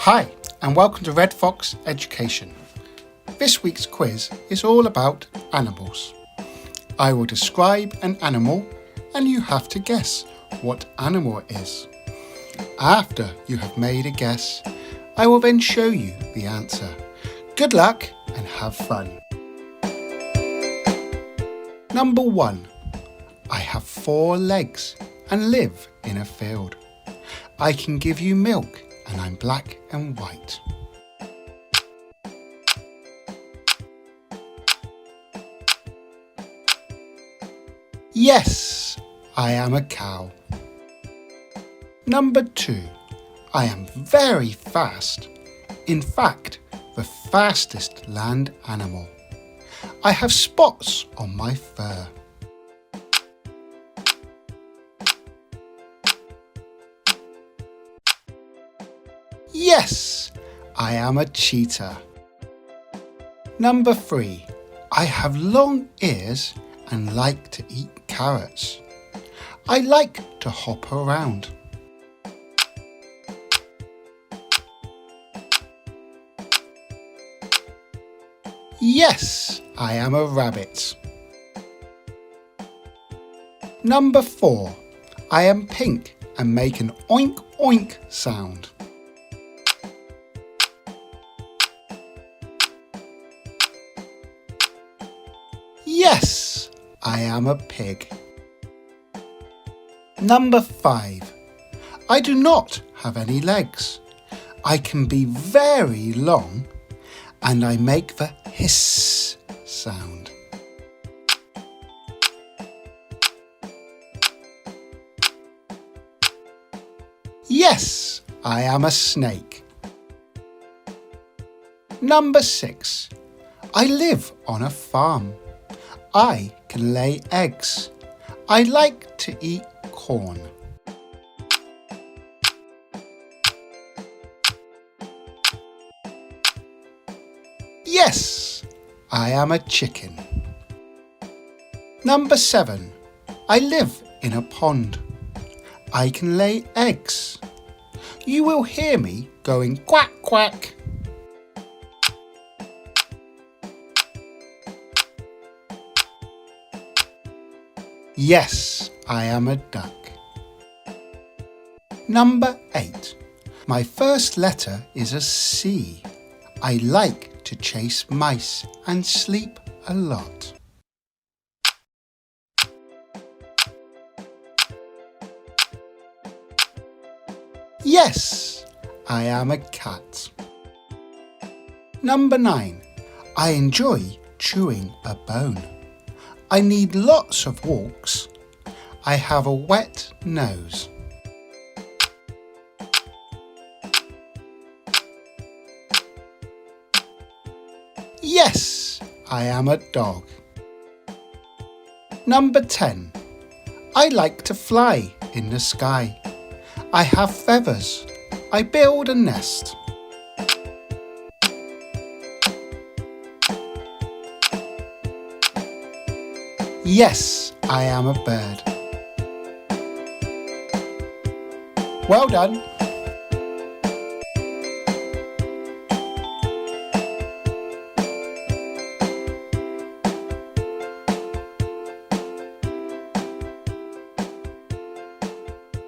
Hi, and welcome to Red Fox Education. This week's quiz is all about animals. I will describe an animal and you have to guess what animal it is. After you have made a guess, I will then show you the answer. Good luck and have fun. Number 1. I have 4 legs and live in a field. I can give you milk and I'm black and white. Yes, I am a cow. Number 2. I am very fast. In fact, the fastest land animal. I have spots on my fur. Yes, I am a cheetah. Number 3. I have long ears and like to eat carrots. I like to hop around. Yes, I am a rabbit. Number 4. I am pink and make an oink oink sound. Yes, I am a pig. Number 5. I do not have any legs. I can be very long and I make the hiss sound. Yes, I am a snake. Number 6. I live on a farm. I can lay eggs. I like to eat corn. Yes, I am a chicken. Number 7. I live in a pond. I can lay eggs. You will hear me going quack quack. Yes, I am a duck. Number 8. My first letter is a C. I like to chase mice and sleep a lot. Yes, I am a cat. Number 9. I enjoy chewing a bone. I need lots of walks. I have a wet nose. Yes, I am a dog. Number 10. I like to fly in the sky. I have feathers. I build a nest. Yes, I am a bird. Well done.